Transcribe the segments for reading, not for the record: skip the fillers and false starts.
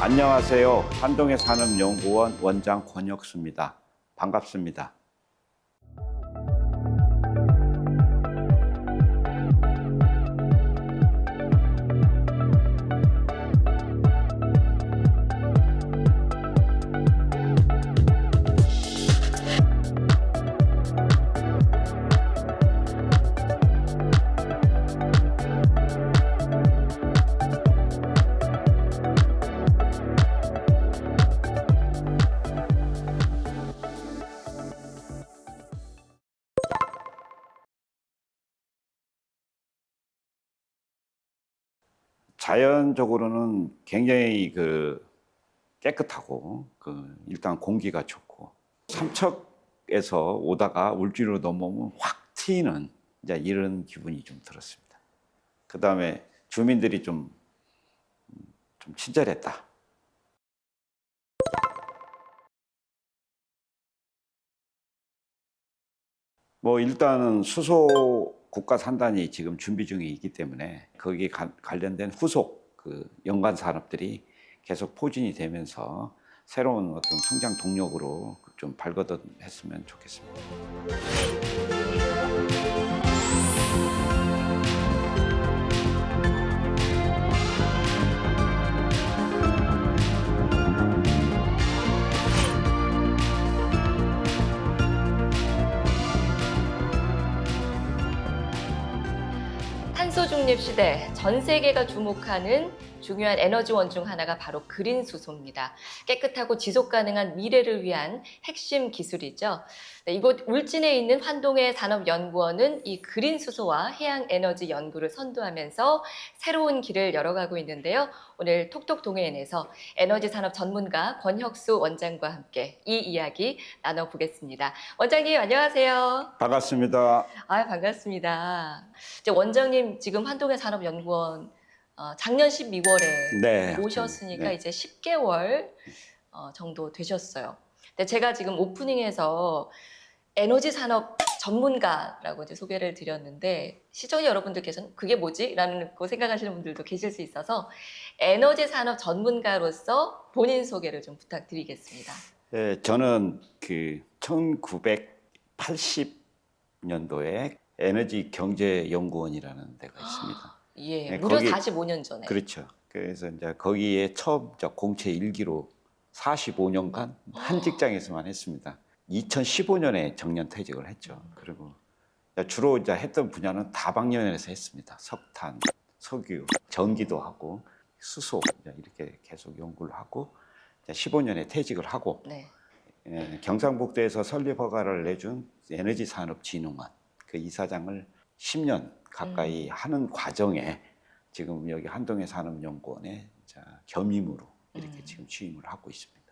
안녕하세요. 한동해 산업연구원 원장 권혁수입니다. 반갑습니다. 자연적으로는 굉장히 깨끗하고 일단 공기가 좋고 삼척에서 오다가 울진으로 넘어오면 확 트이는 이제 이런 기분이 좀 들었습니다. 그 다음에 주민들이 좀 친절했다. 뭐 일단은 수소 국가 산단이 지금 준비 중에 있기 때문에 거기에 관련된 후속 연관 산업들이 계속 포진이 되면서 새로운 어떤 성장 동력으로 좀 발돋움했으면 좋겠습니다. 탄소 중립 시대, 전 세계가 주목하는 중요한 에너지원 중 하나가 바로 그린 수소입니다. 깨끗하고 지속 가능한 미래를 위한 핵심 기술이죠. 네, 이곳 울진에 있는 환동해 산업연구원은 이 그린 수소와 해양 에너지 연구를 선도하면서 새로운 길을 열어가고 있는데요. 오늘 톡톡 동해인에서 에너지 산업 전문가 권혁수 원장과 함께 이 이야기 나눠보겠습니다. 원장님 안녕하세요. 반갑습니다. 반갑습니다. 이제 원장님 지금 환동해 산업연구원 작년 12월에 네. 오셨으니까 네. 이제 10개월 정도 되셨어요. 근데 제가 지금 오프닝에서 에너지 산업 전문가라고 이제 소개를 드렸는데 시청자 여러분들께서는 그게 뭐지? 라는 거 생각하시는 분들도 계실 수 있어서 에너지 산업 전문가로서 본인 소개를 좀 부탁드리겠습니다. 네, 저는 1980년도에 에너지경제연구원이라는 데가 있습니다. 예, 네, 무려 거기, 45년 전에. 그렇죠. 그래서 이제 거기에 처음 공채 1기로 45년간 한 직장에서만 했습니다. 2015년에 정년퇴직을 했죠. 그리고 주로 이제 했던 분야는 다방면에서 했습니다. 석탄, 석유, 전기도 하고 수소 이렇게 계속 연구를 하고 15년에 퇴직을 하고 네. 경상북도에서 설립 허가를 내준 에너지산업진흥원 그 이사장을 10년 가까이 하는 과정에 지금 여기 한동해 산업연구원에 겸임으로 이렇게 지금 취임을 하고 있습니다.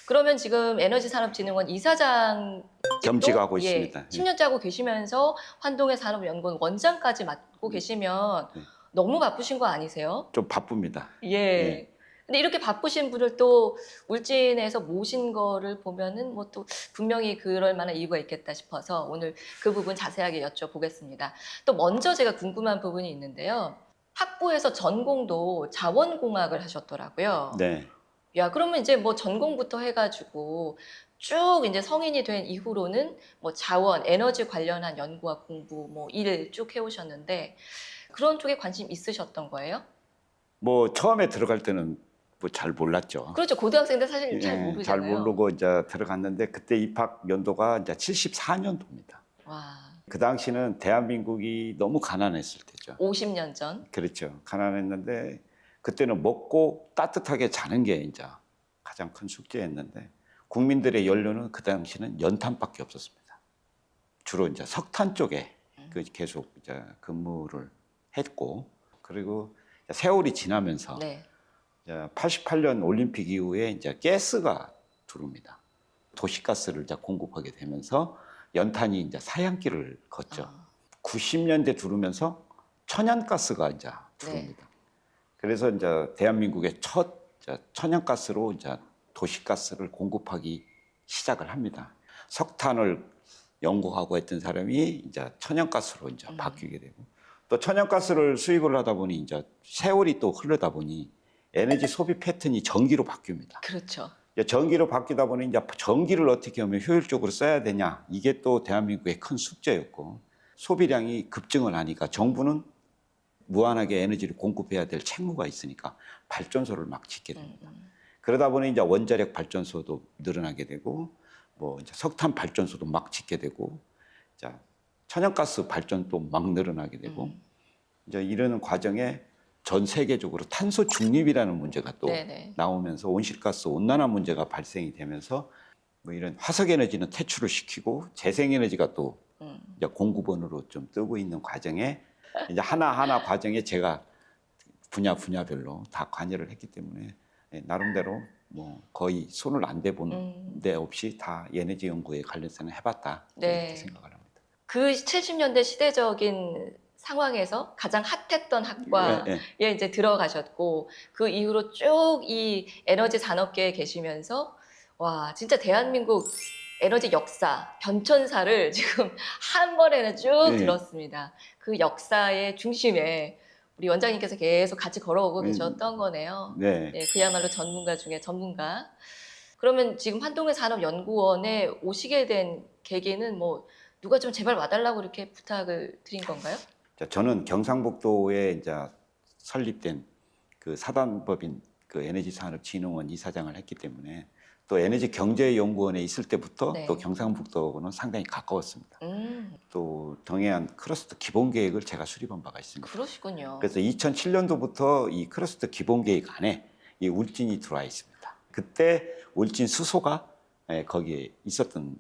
그러면 지금 에너지산업진흥원 이사장 겸직하고 예, 있습니다. 10년째 하고 계시면서 환동해 산업연구원 원장까지 맡고 계시면 네. 너무 바쁘신 거 아니세요? 좀 바쁩니다. 예. 네. 근데 이렇게 바쁘신 분을 또 울진에서 모신 거를 보면은 뭐 또 분명히 그럴 만한 이유가 있겠다 싶어서 오늘 그 부분 자세하게 여쭤보겠습니다. 또 먼저 제가 궁금한 부분이 있는데요. 학부에서 전공도 자원공학을 하셨더라고요. 네. 야, 그러면 이제 뭐 전공부터 해가지고 쭉 이제 성인이 된 이후로는 뭐 자원, 에너지 관련한 연구와 공부, 뭐 일 쭉 해오셨는데 그런 쪽에 관심 있으셨던 거예요? 뭐 처음에 들어갈 때는 뭐 잘 몰랐죠. 그렇죠. 고등학생 때 사실 잘 잘 모르잖아요. 모르고 이제 들어갔는데 그때 입학 연도가 이제 74년도입니다. 와, 그 당시는 대한민국이 너무 가난했을 때죠. 50년 전. 그렇죠. 가난했는데 그때는 먹고 따뜻하게 자는 게 이제 가장 큰 숙제였는데 국민들의 연료는 그 당시는 연탄밖에 없었습니다. 주로 이제 석탄 쪽에 계속 이제 근무를 했고 그리고 세월이 지나면서 네. 88년 올림픽 이후에 이제 가스가 들어옵니다. 도시가스를 이제 공급하게 되면서 연탄이 이제 사양길을 걷죠. 90년대 들어오면서 천연가스가 이제 들어옵니다. 네. 그래서 이제 대한민국의 첫 천연가스로 이제 도시가스를 공급하기 시작을 합니다. 석탄을 연구하고 했던 사람이 이제 천연가스로 이제 바뀌게 되고 또 천연가스를 수입을 하다 보니 이제 세월이 또 흐르다 보니 에너지 소비 패턴이 전기로 바뀝니다. 그렇죠. 이제 전기로 바뀌다 보니 이제 전기를 어떻게 하면 효율적으로 써야 되냐, 이게 또 대한민국의 큰 숙제였고, 소비량이 급증을 하니까 정부는 무한하게 에너지를 공급해야 될 책무가 있으니까 발전소를 막 짓게 됩니다. 그러다 보니 이제 원자력 발전소도 늘어나게 되고, 뭐 이제 석탄 발전소도 막 짓게 되고, 자, 천연가스 발전도 막 늘어나게 되고, 이제 이러는 과정에 전 세계적으로 탄소 중립이라는 문제가 또 네네. 나오면서 온실가스 온난화 문제가 발생이 되면서 뭐 이런 화석 에너지는 퇴출을 시키고 재생 에너지가 또 이제 공급원으로 좀 뜨고 있는 과정에 이제 하나하나 과정에 제가 분야별로 다 관여를 했기 때문에 나름대로 뭐 거의 손을 안 대본 데 없이 다 에너지 연구에 관련해서는 해봤다, 네. 이렇게 생각을 합니다. 그 70년대 시대적인 상황에서 가장 핫했던 학과에 이제 들어가셨고, 그 이후로 쭉 이 에너지 산업계에 계시면서 와, 진짜 대한민국 에너지 역사, 변천사를 지금 한 번에는 쭉 네. 들었습니다. 그 역사의 중심에 우리 원장님께서 계속 같이 걸어오고 계셨던 거네요. 네. 네, 그야말로 전문가 중에 전문가. 그러면 지금 환동의 산업연구원에 오시게 된 계기는 뭐 누가 좀 제발 와달라고 이렇게 부탁을 드린 건가요? 자, 저는 경상북도에 이제 설립된 그 사단법인 그 에너지산업진흥원 이사장을 했기 때문에 또 에너지경제연구원에 있을 때부터 네. 또 경상북도하고는 상당히 가까웠습니다. 또 동해안 크러스트 기본계획을 제가 수립한 바가 있습니다. 그러시군요. 그래서 2007년도부터 이 크러스트 기본계획 안에 이 울진이 들어와 있습니다. 그때 울진 수소가 거기에 있었던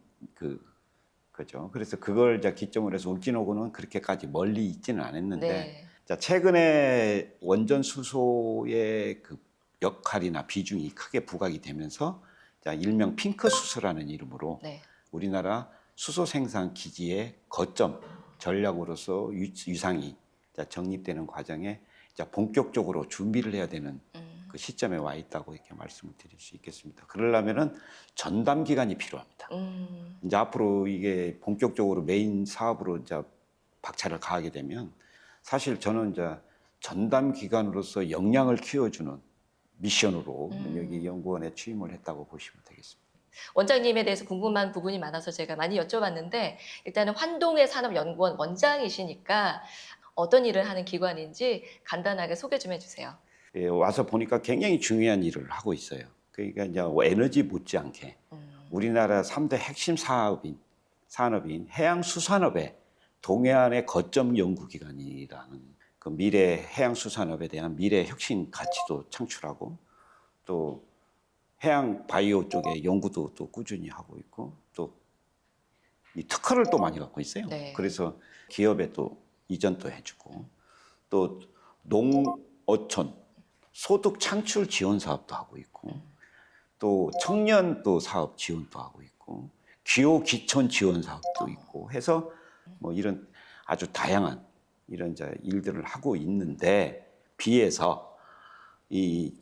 거죠. 그래서 그걸 이제 기점으로 해서 울진하고는 그렇게까지 멀리 있지는 않았는데, 네. 자, 최근에 원전 수소의 그 역할이나 비중이 크게 부각이 되면서 자, 일명 핑크 수소라는 이름으로 네. 우리나라 수소 생산 기지의 거점 전략으로서 유상이 정립되는 과정에 본격적으로 준비를 해야 되는 그 시점에 와 있다고 이렇게 말씀을 드릴 수 있겠습니다. 그러려면은 전담 기간이 필요합니다. 이제 앞으로 이게 본격적으로 메인 사업으로 이제 박차를 가하게 되면 사실 저는 이제 전담 기관으로서 역량을 키워주는 미션으로 여기 연구원에 취임을 했다고 보시면 되겠습니다. 원장님에 대해서 궁금한 부분이 많아서 제가 많이 여쭤봤는데, 일단은 환동의 산업연구원 원장이시니까 어떤 일을 하는 기관인지 간단하게 소개 좀 해주세요. 예, 와서 보니까 굉장히 중요한 일을 하고 있어요. 그러니까 이제 에너지 못지않게 우리나라 3대 핵심 산업인 해양수산업의 동해안의 거점 연구기관이라는 그 미래 해양수산업에 대한 미래 혁신 가치도 창출하고, 또 해양 바이오 쪽의 연구도 또 꾸준히 하고 있고, 또 이 특허를 또 많이 갖고 있어요. 네. 그래서 기업에 또 이전도 해주고, 또 농어촌 소득 창출 지원 사업도 하고 있고, 또 청년 또 사업 지원도 하고 있고, 기호 기촌 지원 사업도 있고 해서 뭐 이런 아주 다양한 이런 일들을 하고 있는데, 비해서 이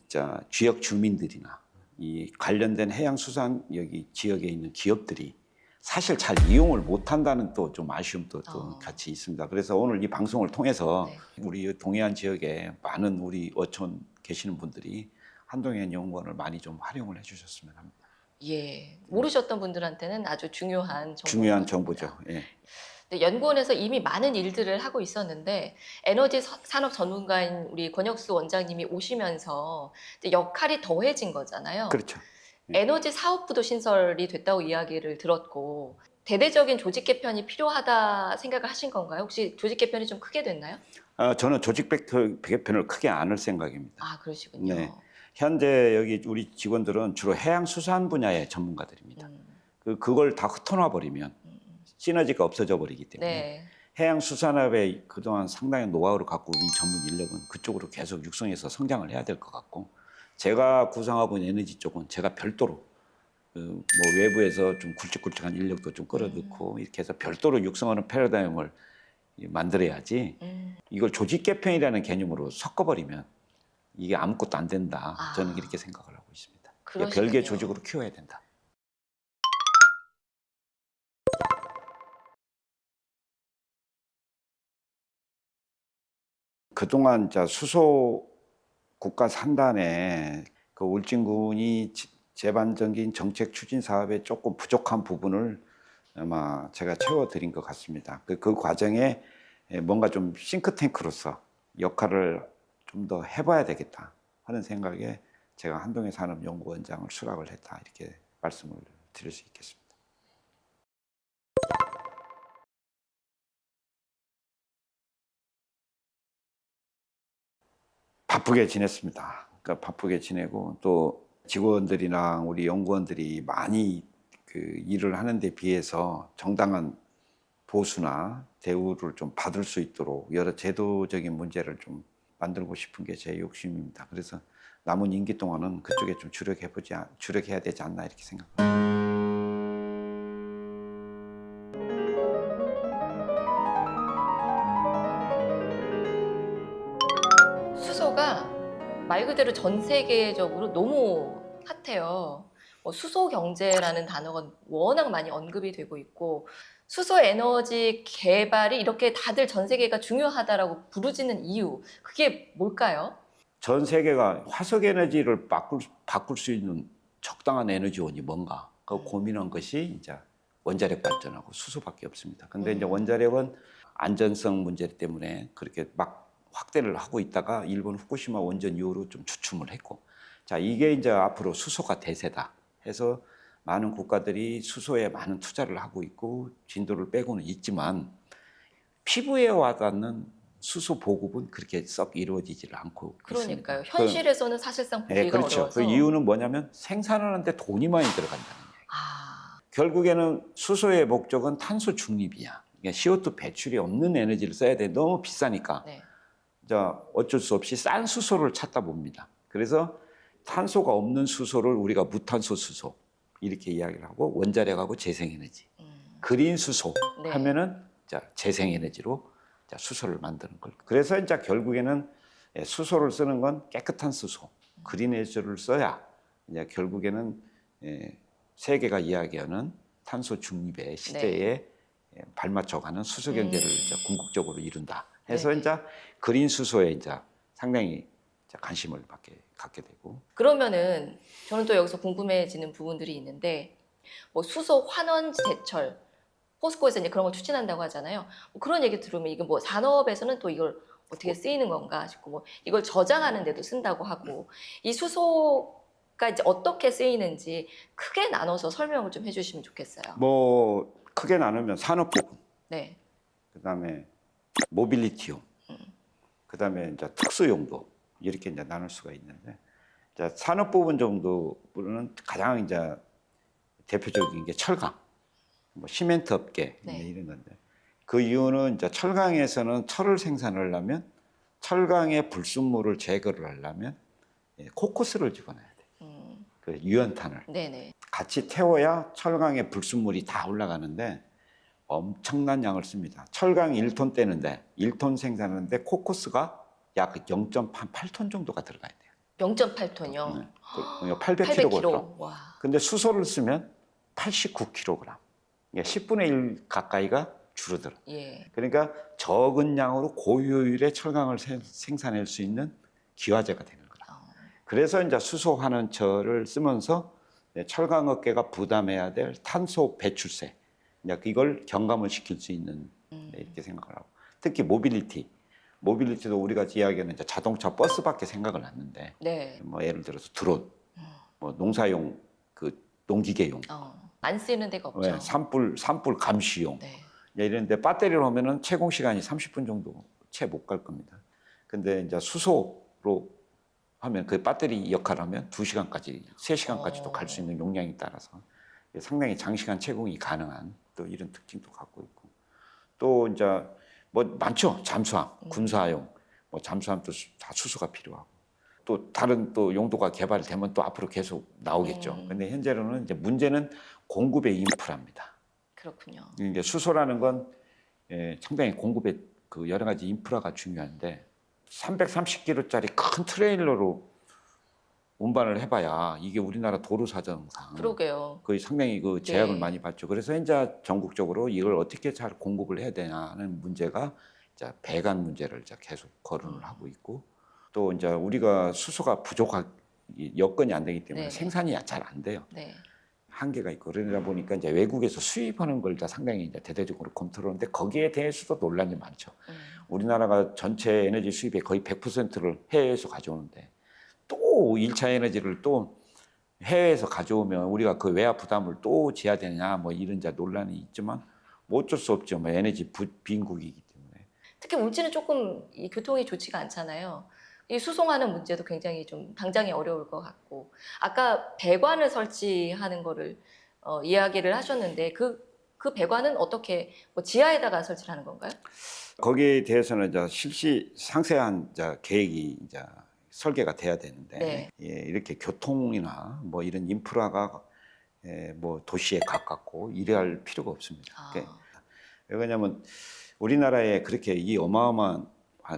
지역 주민들이나 이 관련된 해양수산 여기 지역에 있는 기업들이 사실 잘 이용을 못한다는 또 좀 아쉬움도 또 같이 있습니다. 그래서 오늘 이 방송을 통해서 우리 동해안 지역에 많은 우리 어촌 계시는 분들이 한동현 연구원을 많이 좀 활용을 해주셨으면 합니다. 예, 모르셨던 분들한테는 아주 중요한 중요한 정보죠. 예. 연구원에서 이미 많은 일들을 하고 있었는데, 에너지 산업 전문가인 우리 권혁수 원장님이 오시면서 이제 역할이 더해진 거잖아요. 그렇죠. 에너지 사업부도 신설이 됐다고 이야기를 들었고, 대대적인 조직 개편이 필요하다 생각을 하신 건가요? 혹시 조직 개편이 좀 크게 됐나요? 저는 조직 개편을 크게 안 할 생각입니다. 아, 그러시군요. 네. 현재 여기 우리 직원들은 주로 해양수산 분야의 전문가들입니다. 그걸 다 흩어놔 버리면 시너지가 없어져 버리기 때문에 네. 해양수산업에 그동안 상당히 노하우를 갖고 있는 전문 인력은 그쪽으로 계속 육성해서 성장을 해야 될 것 같고, 제가 구성하고 있는 에너지 쪽은 제가 별도로 뭐 외부에서 좀 굵직굵직한 인력도 좀 끌어넣고 이렇게 해서 별도로 육성하는 패러다임을 만들어야지, 이걸 조직 개편이라는 개념으로 섞어버리면 이게 아무것도 안 된다. 저는 이렇게 생각을 하고 있습니다. 별개 조직으로 키워야 된다. 그동안 수소 국가 산단에 그 울진군이 제반적인 정책 추진 사업에 조금 부족한 부분을 아마 제가 채워드린 것 같습니다. 그 과정에 뭔가 좀 싱크탱크로서 역할을 좀 더 해봐야 되겠다 하는 생각에 제가 한동희 산업연구원장을 수락을 했다 이렇게 말씀을 드릴 수 있겠습니다. 바쁘게 지냈습니다. 그러니까 바쁘게 지내고 또 직원들이나 우리 연구원들이 많이 그 일을 하는 데 비해서 정당한 보수나 대우를 좀 받을 수 있도록 여러 제도적인 문제를 좀 만들고 싶은 게 제 욕심입니다. 그래서 남은 임기 동안은 그쪽에 좀 주력해야 되지 않나 이렇게 생각합니다. 수소가 말 그대로 전 세계적으로 너무 핫해요. 뭐 수소 경제라는 단어가 워낙 많이 언급이 되고 있고 수소 에너지 개발이 이렇게 다들 전 세계가 중요하다라고 부르짖는 이유 그게 뭘까요? 전 세계가 화석 에너지를 바꿀 수 있는 적당한 에너지원이 뭔가 그 고민한 것이 이제 원자력 발전하고 수소밖에 없습니다. 근데 이제 원자력은 안전성 문제 때문에 그렇게 막 확대를 하고 있다가 일본 후쿠시마 원전 이후로 좀 주춤을 했고, 자 이게 이제 앞으로 수소가 대세다 해서 많은 국가들이 수소에 많은 투자를 하고 있고 진도를 빼고는 있지만 피부에 와닿는 수소 보급은 그렇게 썩 이루어지지를 않고 그러니까요. 있습니다. 현실에서는 사실상 보기가 그렇죠. 어려워서. 그 이유는 뭐냐면 생산하는데 돈이 많이 들어간다는 거예요. 아, 결국에는 수소의 목적은 탄소 중립이야. 그러니까 CO2 배출이 없는 에너지를 써야 돼. 너무 비싸니까. 네. 자, 어쩔 수 없이 싼 수소를 찾다 봅니다. 그래서 탄소가 없는 수소를 우리가 무탄소 수소 이렇게 이야기를 하고 원자력하고 재생에너지, 그린 수소 네. 하면은 자 재생에너지로 자 수소를 만드는 걸. 그래서 이제 결국에는 수소를 쓰는 건 깨끗한 수소, 그린 에너지를 써야 이제 결국에는 세계가 이야기하는 탄소 중립의 시대에 발맞춰가는 수소 경제를 이제 궁극적으로 이룬다. 해서 네. 이제 그린 수소에 이제 상당히 관심을 갖게 되고. 그러면은 저는 또 여기서 궁금해지는 부분들이 있는데 뭐 수소 환원지 대철 포스코에서 이제 그런 걸 추진한다고 하잖아요. 뭐 그런 얘기 들으면 이게 뭐 산업에서는 또 이걸 어떻게 쓰이는 건가 싶고 뭐 이걸 저장하는 데도 쓴다고 하고 이 수소가 이제 어떻게 쓰이는지 크게 나눠서 설명을 좀 해주시면 좋겠어요. 뭐 크게 나누면 산업 부분, 네. 그다음에 모빌리티용, 그다음에 이제 특수 용도 이렇게 이제 나눌 수가 있는데, 자, 산업 부분 정도는 가장 이제 대표적인 게 철강, 뭐 시멘트 업계 네. 이런 건데, 그 이유는 이제 철강에서는 철을 생산하려면 철강의 불순물을 제거를 하려면 코코스를 집어넣어야 돼. 그 유연탄을 네네. 같이 태워야 철강의 불순물이 다 올라가는데 엄청난 양을 씁니다. 철강 1톤 떼는데 1톤 생산하는데 코코스가 약 0.8톤 정도가 들어가야 돼요. 0.8톤이요. 800kg. 와. 근데 수소를 쓰면 89kg. 그러니까 10분의 1 가까이가 줄어들어. 예. 그러니까 적은 양으로 고효율의 철강을 생산할 수 있는 기화제가 되는 거다. 그래서 이제 수소 환원철을 쓰면서 철강업계가 부담해야 될 탄소 배출세, 이걸 경감을 시킬 수 있는 이렇게 생각을 하고, 특히 모빌리티도 우리가 이야기하는 이제 자동차, 버스밖에 생각을 하는데, 네. 뭐 예를 들어서 드론, 뭐 농사용, 그 농기계용, 안 쓰이는 데가 없죠. 산불 감시용, 네. 이런데 배터리를 하면은 채공 시간이 30분 정도 채 못 갈 겁니다. 근데 이제 수소로 하면 그 배터리 역할하면 2시간까지, 3시간까지도 갈 수 있는 용량에 따라서 상당히 장시간 채공이 가능한 또 이런 특징도 갖고 있고, 또 이제 뭐 많죠. 잠수함, 군사용, 뭐 잠수함도 다 수소가 필요하고, 또 다른 또 용도가 개발되면 또 앞으로 계속 나오겠죠. 근데 현재로는 이제 문제는 공급의 인프라입니다. 그렇군요. 이게 수소라는 건 상당히 공급의 그 여러 가지 인프라가 중요한데 330km짜리 큰 트레일러로 운반을 해봐야 이게 우리나라 도로 사정상 그러게요. 거의 상당히 그 제약을 네. 많이 받죠. 그래서 이제 전국적으로 이걸 어떻게 잘 공급을 해야 되냐 하는 문제가 이제 배관 문제를 이제 계속 거론을 하고 있고, 또 이제 우리가 수소가 부족한 여건이 안 되기 때문에 네. 생산이 잘 안 돼요. 네. 한계가 있고 그러다 보니까 이제 외국에서 수입하는 걸 다 상당히 이제 대대적으로 검토를 하는데 거기에 대해서도 논란이 많죠. 우리나라가 전체 에너지 수입의 거의 100%를 해외에서 가져오는데 또 1차 에너지를 또 해외에서 가져오면 우리가 그 외화 부담을 또 져야 되냐 뭐 이런 이제 논란이 있지만 뭐 어쩔 수 없죠. 뭐 에너지 빈국이기 때문에. 특히 울진은 조금 이 교통이 좋지가 않잖아요. 이 수송하는 문제도 굉장히 좀 당장이 어려울 것 같고 아까 배관을 설치하는 거를 이야기를 하셨는데 그 배관은 어떻게 뭐 지하에다가 설치를 하는 건가요? 거기에 대해서는 이제 상세한 이제 계획이 이제 설계가 돼야 되는데 네. 예, 이렇게 교통이나 뭐 이런 인프라가 뭐 도시에 가깝고 이래할 필요가 없습니다. 아. 왜냐하면 우리나라에 그렇게 이 어마어마한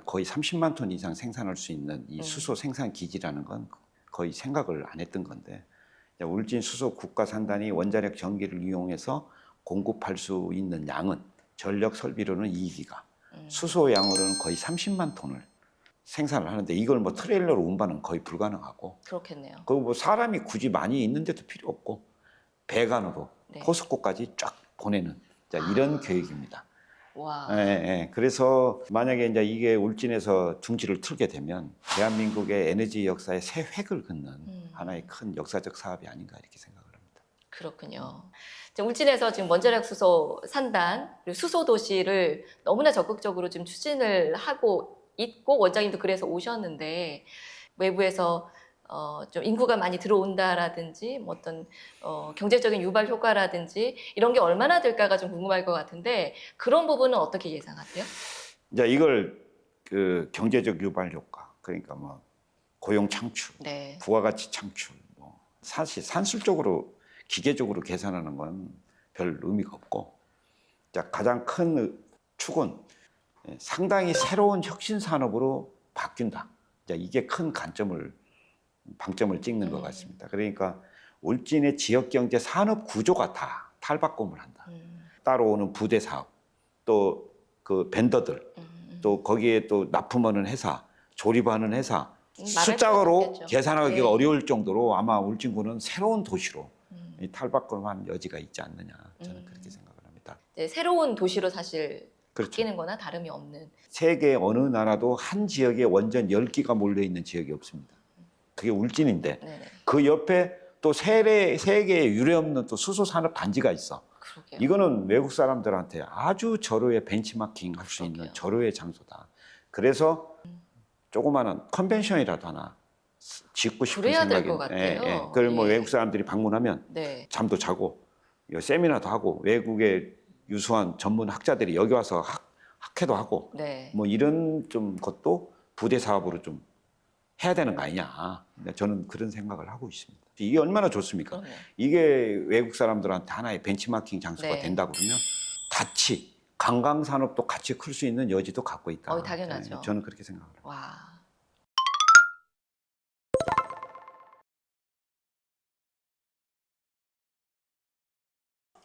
거의 30만 톤 이상 생산할 수 있는 이 수소 생산 기지라는 건 거의 생각을 안 했던 건데 울진 수소 국가산단이 원자력 전기를 이용해서 공급할 수 있는 양은 전력 설비로는 2기가 수소 양으로는 거의 30만 톤을 생산을 하는데 이걸 뭐 트레일러로 운반은 거의 불가능하고 그렇겠네요. 그리고 뭐 사람이 굳이 많이 있는데도 필요 없고 배관으로 네. 포스코까지 쫙 보내는 이런 계획입니다. 와. 예, 예. 그래서 만약에 이제 이게 울진에서 둥지를 틀게 되면 대한민국의 에너지 역사에 새 획을 긋는 하나의 큰 역사적 사업이 아닌가 이렇게 생각을 합니다. 그렇군요. 이제 울진에서 지금 원자력 수소 산단, 그리고 수소 도시를 너무나 적극적으로 지금 추진을 하고 있고 원장님도 그래서 오셨는데 외부에서 좀 인구가 많이 들어온다라든지 뭐 어떤 경제적인 유발 효과라든지 이런 게 얼마나 될까가 좀 궁금할 것 같은데 그런 부분은 어떻게 예상하세요? 이제 이걸 그 경제적 유발 효과 그러니까 뭐 고용 창출, 네. 부가가치 창출, 뭐 사실 산술적으로 기계적으로 계산하는 건 별 의미가 없고 가장 큰 축은 상당히 새로운 혁신 산업으로 바뀐다. 이게 큰 방점을 찍는 것 같습니다. 그러니까 울진의 지역 경제 산업 구조가 다 탈바꿈을 한다. 따라오는 부대 사업, 또 그 벤더들, 또 거기에 또 납품하는 회사, 조립하는 회사, 숫자로 계산하기가 네. 어려울 정도로 아마 울진군은 새로운 도시로 탈바꿈한 여지가 있지 않느냐 저는 그렇게 생각을 합니다. 네, 새로운 도시로 사실 그렇죠. 바뀌는 거나 다름이 없는. 세계 어느 나라도 한 지역에 원전 10기가 몰려있는 지역이 없습니다. 그게 울진인데 네네. 그 옆에 또 세계에 유례없는 또 수소 산업 단지가 있어. 그러게요. 이거는 외국 사람들한테 아주 절호의 벤치마킹 할 수 있는 절호의 장소다. 그래서 조그마한 컨벤션이라도 하나 짓고 싶은 그래야 될 생각이 것 같아요. 그걸 뭐 예. 외국 사람들이 방문하면 네. 잠도 자고 세미나도 하고 외국의 유수한 전문 학자들이 여기 와서 학회도 하고 네. 뭐 이런 좀 것도 부대 사업으로 좀 해야 되는 거 아니냐. 저는 그런 생각을 하고 있습니다. 이게 얼마나 좋습니까? 그럼요. 이게 외국 사람들한테 하나의 벤치마킹 장소가 네. 된다 그러면 같이 관광 산업도 같이 클 수 있는 여지도 갖고 있다. 당연하죠. 저는 그렇게 생각합니다. 와.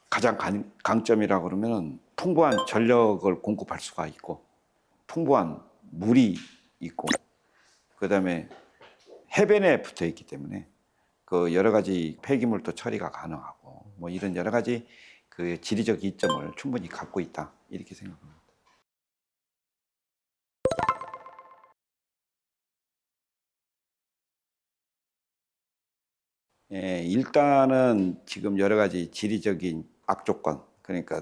가장 강점이라고 그러면 풍부한 전력을 공급할 수가 있고 풍부한 물이 있고 그다음에 해변에 붙어 있기 때문에 그 여러 가지 폐기물도 처리가 가능하고 뭐 이런 여러 가지 그 지리적 이점을 충분히 갖고 있다 이렇게 생각합니다. 예, 일단은 지금 여러 가지 지리적인 악조건 그러니까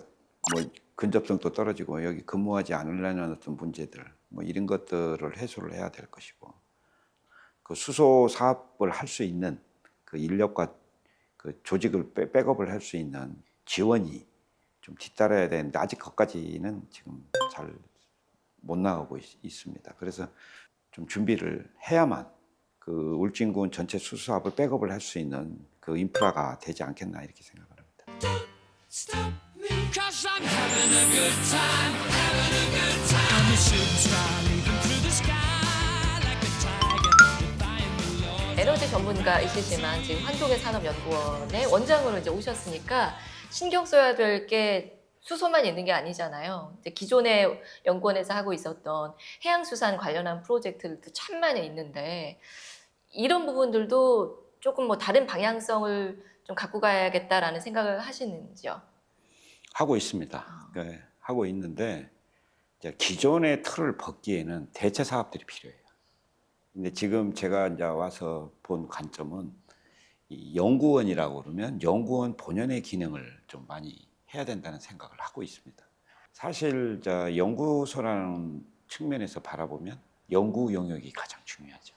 뭐 근접성도 떨어지고 여기 근무하지 않으려는 어떤 문제들 뭐 이런 것들을 해소를 해야 될 것이고 그 수소 사업을 할 수 있는 그 인력과 그 조직을 백업을 할 수 있는 지원이 좀 뒤따라야 되는데 아직 거기까지는 지금 잘 못 나가고 있습니다. 그래서 좀 준비를 해야만 그 울진군 전체 수소 사업을 백업을 할 수 있는 그 인프라가 되지 않겠나 이렇게 생각을 합니다. Stop me, 'cause I'm having a good time, having a good time. I'm a shooting star leaping through the sky like a tiger, defying the laws. 에너지 전문가이시지만 지금 환동의 산업연구원의 원장으로 이제 오셨으니까 신경 써야 될 게 수소만 있는 게 아니잖아요. 이제 기존의 연구원에서 하고 있었던 해양수산 관련한 프로젝트들도 참 많이 있는데 이런 부분들도 조금 뭐 다른 방향성을 좀 갖고 가야겠다라는 생각을 하시는지요? 하고 있습니다. 하고 있는데 이제 기존의 틀을 벗기에는 대체 사업들이 필요해요. 근데 지금 제가 이제 와서 본 관점은 이 연구원이라고 그러면 연구원 본연의 기능을 좀 많이 해야 된다는 생각을 하고 있습니다. 사실 연구소라는 측면에서 바라보면 연구 영역이 가장 중요하죠.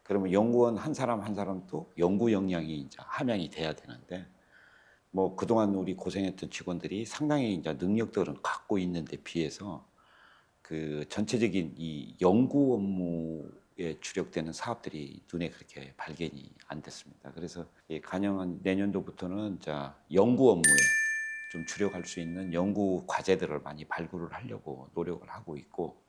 그러면 연구원 한 사람 한 사람도 연구 역량이 이제 함양이 돼야 되는데 뭐 그동안 우리 고생했던 직원들이 상당히 이제 능력들은 갖고 있는데 비해서 그 전체적인 이 연구 업무에 주력되는 사업들이 눈에 그렇게 발견이 안 됐습니다. 그래서 가능한 내년도부터는 연구 업무에 좀 주력할 수 있는 연구 과제들을 많이 발굴을 하려고 노력을 하고 있고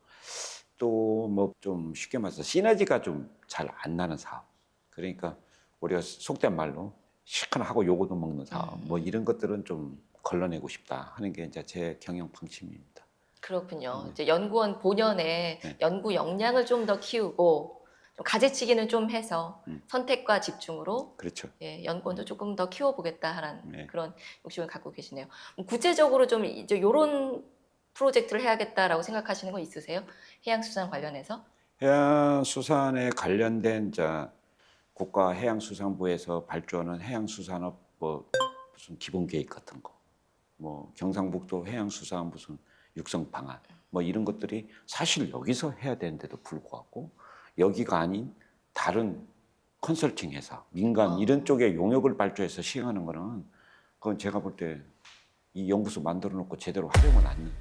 또 뭐 좀 쉽게 말해서 시너지가 좀 잘 안 나는 사업. 그러니까 우리가 속된 말로 시큰하고 요거도 먹는 사업. 뭐 이런 것들은 좀 걸러내고 싶다 하는 게 이제 제 경영 방침입니다. 그렇군요. 이제 연구원 본연의 네. 연구 역량을 좀 더 키우고 좀 가지치기는 좀 해서 선택과 집중으로 그렇죠. 연구원도 조금 더 키워보겠다라는 네. 그런 욕심을 갖고 계시네요. 구체적으로 좀 이제 이런 프로젝트를 해야겠다라고 생각하시는 거 있으세요? 해양수산 관련해서? 해양수산에 관련된 국가해양수산부에서 발주하는 해양수산업 뭐 무슨 기본 계획 같은 거, 뭐 경상북도 해양수산 무슨 육성 방안, 뭐 이런 것들이 사실 여기서 해야 되는데도 불구하고 여기가 아닌 다른 컨설팅 회사, 민간 이런 쪽에 용역을 발주해서 시행하는 거는 그건 제가 볼 때 이 연구소 만들어 놓고 제대로 하려면 안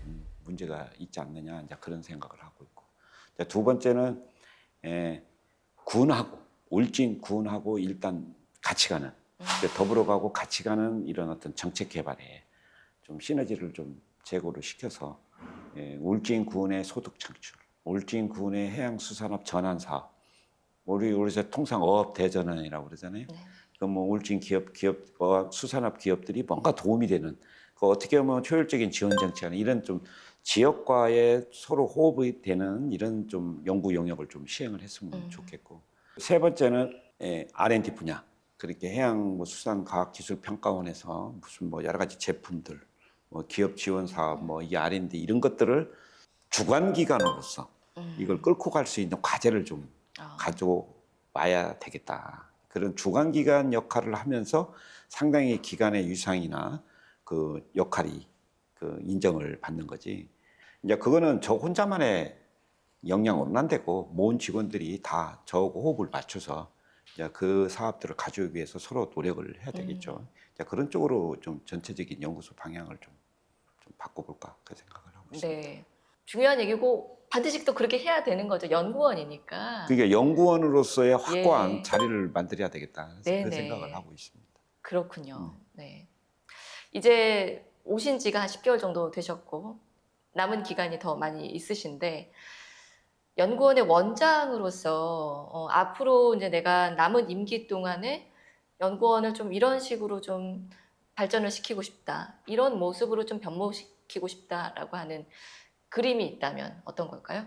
문제가 있지 않느냐 이제 그런 생각을 하고 있고 두 번째는 군하고 울진 군하고 일단 같이 가는 더불어 가고 같이 가는 이런 어떤 정책 개발에 좀 시너지를 좀 제고를 시켜서 울진 군의 소득 창출, 울진 군의 해양수산업 전환 사업, 우리 요새 통상 어업 대전환이라고 그러잖아요. 네. 그 뭐 울진 수산업 기업들이 뭔가 도움이 되는 그 어떻게 보면 효율적인 지원 정책하는 이런 좀 지역과의 서로 호흡이 되는 이런 좀 연구 영역을 좀 시행을 했으면 좋겠고 세 번째는 R&D 분야 그렇게 해양수산과학기술평가원에서 무슨 뭐 여러 가지 제품들 뭐 기업 지원 사업 뭐 이 R&D 이런 것들을 주관 기관으로서 이걸 끌고 갈 수 있는 과제를 좀 가져와야 되겠다. 그런 주관 기관 역할을 하면서 상당히 기관의 유상이나 그 역할이 그 인정을 받는 거지. 이제 그거는 저 혼자만의 역량으로는 안 되고 모은 직원들이 다 저하고 호흡을 맞춰서 이제 그 사업들을 가져오기 위해서 서로 노력을 해야 되겠죠. 이제 그런 쪽으로 좀 전체적인 연구소 방향을 좀 바꿔볼까 그 생각을 하고 있습니다. 네. 중요한 얘기고 반드시 또 그렇게 해야 되는 거죠. 연구원이니까. 그러니까 연구원으로서의 확고한 예. 자리를 만들어야 되겠다. 그 네네. 생각을 하고 있습니다. 그렇군요. 네. 이제 오신 지가 한 10개월 정도 되셨고 남은 기간이 더 많이 있으신데 연구원의 원장으로서 앞으로 이제 내가 남은 임기 동안에 연구원을 좀 이런 식으로 좀 발전을 시키고 싶다. 이런 모습으로 좀 변모시키고 싶다라고 하는 그림이 있다면 어떤 걸까요?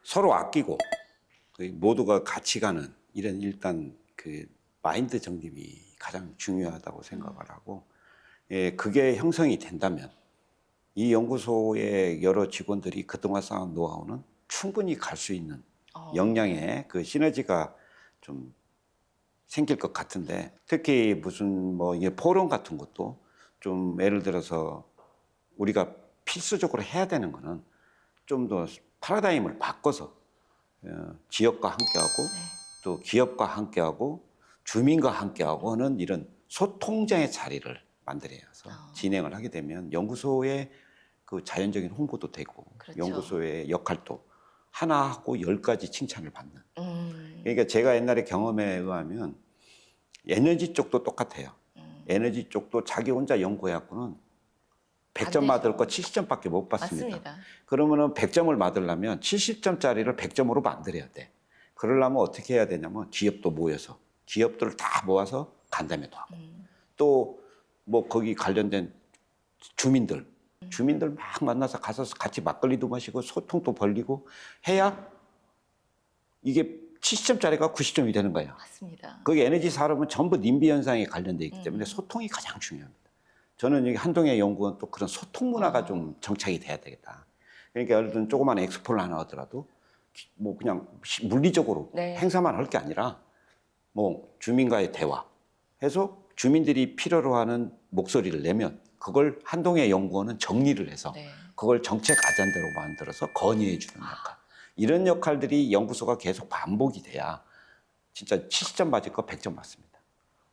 서로 아끼고 모두가 같이 가는 이런 일단 그 마인드 정립이 가장 중요하다고 생각을 하고 그게 형성이 된다면 이 연구소의 여러 직원들이 그동안 쌓은 노하우는 충분히 갈 수 있는 역량의 그 시너지가 좀 생길 것 같은데 특히 무슨 뭐 이게 포럼 같은 것도 좀 예를 들어서 우리가 필수적으로 해야 되는 거는 좀 더 패러다임을 바꿔서 지역과 함께하고 또 기업과 함께하고 주민과 함께하고 하는 이런 소통장의 자리를 만들어서 진행을 하게 되면 연구소의 그 자연적인 홍보도 되고 그렇죠. 연구소의 역할도 하나하고 10가지 칭찬을 받는. 그러니까 제가 옛날에 경험에 의하면 에너지 쪽도 똑같아요. 에너지 쪽도 자기 혼자 연구해갖고는 100점 받을 거 70점밖에 못 받습니다. 맞습니다. 그러면은 100점을 받으려면 70점짜리를 100점으로 만들어야 돼. 그러려면 어떻게 해야 되냐면 기업도 모여서 기업들을 다 모아서 간담회도 하고 또 뭐 거기 관련된 주민들 막 만나서 가서 같이 막걸리도 마시고 소통도 벌리고 해야 이게 70점짜리가 90점이 되는 거예요. 맞습니다. 거기 에너지 산업은 전부 님비 현상에 관련돼 있기 때문에 소통이 가장 중요합니다. 저는 여기 한동의 연구원 또 그런 소통 문화가 좀 정착이 돼야 되겠다. 그러니까 예를 들면 조그만 엑스포를 하나 하더라도 뭐 그냥 물리적으로 네. 행사만 할 게 아니라 뭐 주민과의 대화 해서 주민들이 필요로 하는 목소리를 내면 그걸 한동의 연구원은 정리를 해서 네. 그걸 정책 아젠다로 만들어서 건의해 주는 역할. 이런 역할들이 연구소가 계속 반복이 돼야 진짜 70점 맞을 거 100점 맞습니다.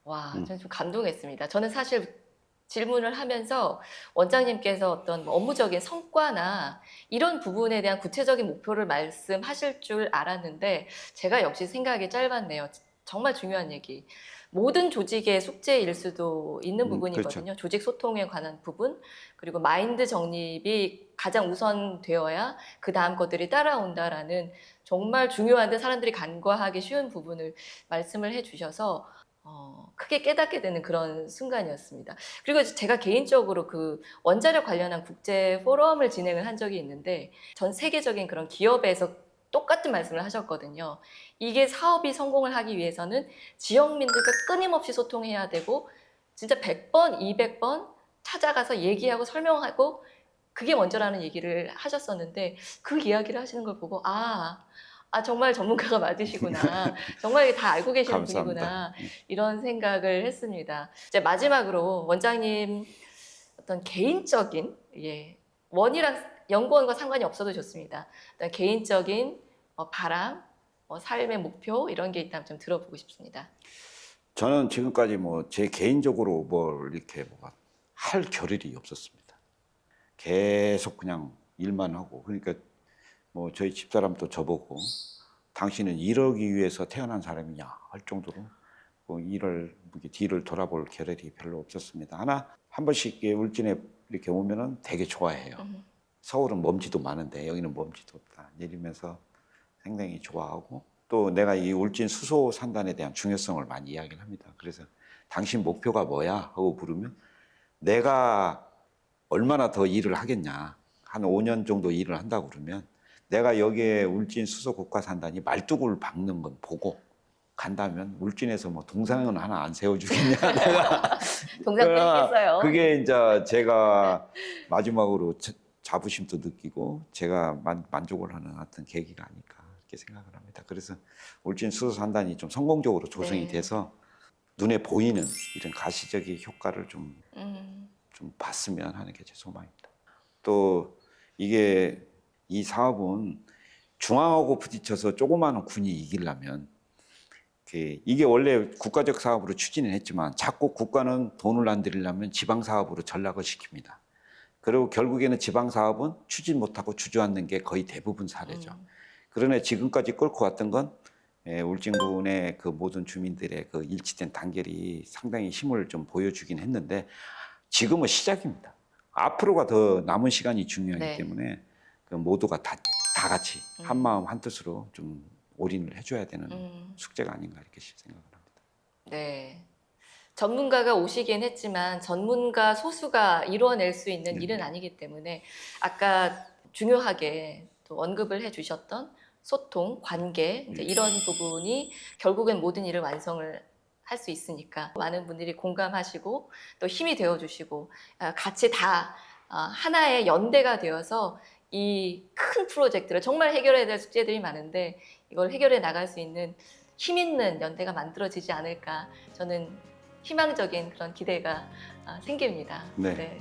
와, 저는 좀 감동했습니다. 저는 사실 질문을 하면서 원장님께서 어떤 뭐 업무적인 성과나 이런 부분에 대한 구체적인 목표를 말씀하실 줄 알았는데 제가 역시 생각이 짧았네요. 정말 중요한 얘기. 모든 조직의 숙제일 수도 있는 부분이거든요. 그렇죠. 조직 소통에 관한 부분, 그리고 마인드 정립이 가장 우선되어야 그 다음 것들이 따라온다라는 정말 중요한데 사람들이 간과하기 쉬운 부분을 말씀을 해주셔서 크게 깨닫게 되는 그런 순간이었습니다. 그리고 제가 개인적으로 그 원자력 관련한 국제 포럼을 진행을 한 적이 있는데 전 세계적인 그런 기업에서 똑같은 말씀을 하셨거든요. 이게 사업이 성공을 하기 위해서는 지역민들과 끊임없이 소통해야 되고 진짜 100번, 200번 찾아가서 얘기하고 설명하고 그게 먼저라는 얘기를 하셨었는데 그 이야기를 하시는 걸 보고 정말 전문가가 맞으시구나. 정말 이게 다 알고 계시는 감사합니다. 분이구나. 이런 생각을 했습니다. 이제 마지막으로 원장님 어떤 개인적인 원이랑 연구원과 상관이 없어도 좋습니다. 어떤 개인적인 바람, 삶의 목표 이런 게 있다면 좀 들어보고 싶습니다. 저는 지금까지 뭐 제 개인적으로 뭘 이렇게 할 겨를이 없었습니다. 계속 그냥 일만 하고 그러니까 뭐 저희 집사람도 저보고 당신은 이러기 위해서 태어난 사람이냐 할 정도로 뭐 일을 뒤를 돌아볼 겨를이 별로 없었습니다. 한 번씩 울진에 이렇게 오면은 되게 좋아해요. 서울은 먼지도 많은데 여기는 먼지도 없다 내리면서 상당히 좋아하고 또 내가 이 울진 수소 산단에 대한 중요성을 많이 이야기를 합니다. 그래서 당신 목표가 뭐야 하고 물으면 내가 얼마나 더 일을 하겠냐 한 5년 정도 일을 한다고 그러면 내가 여기에 울진 수소 국가 산단이 말뚝을 박는 건 보고 간다면 울진에서 뭐 동상은 하나 안 세워주겠냐 내가 동상 뺏겠어요. 그게 이제 제가 마지막으로 자부심도 느끼고 제가 만족을 하는 어떤 계기가 아닐까 이렇게 생각을 합니다. 그래서 울진 수소 산단이 좀 성공적으로 조성이 돼서 눈에 보이는 이런 가시적인 효과를 좀 봤으면 하는 게 제 소망입니다. 또 이 사업은 중앙하고 부딪혀서 조그마한 군이 이기려면 이게 원래 국가적 사업으로 추진을 했지만 자꾸 국가는 돈을 안 들이려면 지방 사업으로 전락을 시킵니다. 그리고 결국에는 지방 사업은 추진 못하고 주저앉는 게 거의 대부분 사례죠. 그러나 지금까지 끌고 왔던 건 울진군의 그 모든 주민들의 그 일치된 단결이 상당히 힘을 좀 보여주긴 했는데 지금은 시작입니다. 앞으로가 더 남은 시간이 중요하기 때문에 그 모두가 다 같이 한 마음 한 뜻으로 좀 올인을 해줘야 되는 숙제가 아닌가 이렇게 생각을 합니다. 네. 전문가가 오시긴 했지만 전문가 소수가 이루어낼 수 있는 일은 아니기 때문에 아까 중요하게 또 언급을 해주셨던 소통, 관계 이제 이런 부분이 결국엔 모든 일을 완성을 할 수 있으니까 많은 분들이 공감하시고 또 힘이 되어주시고 같이 다 하나의 연대가 되어서 이 큰 프로젝트를 정말 해결해야 될 숙제들이 많은데 이걸 해결해 나갈 수 있는 힘 있는 연대가 만들어지지 않을까 저는 희망적인 그런 기대가 생깁니다. 네.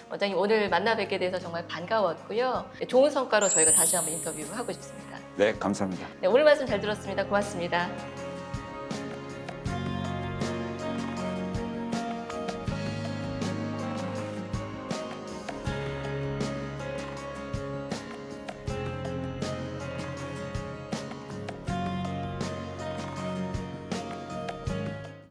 원장님 오늘 만나 뵙게 돼서 정말 반가웠고요. 좋은 성과로 저희가 다시 한번 인터뷰하고 싶습니다. 네, 감사합니다. 네, 오늘 말씀 잘 들었습니다. 고맙습니다.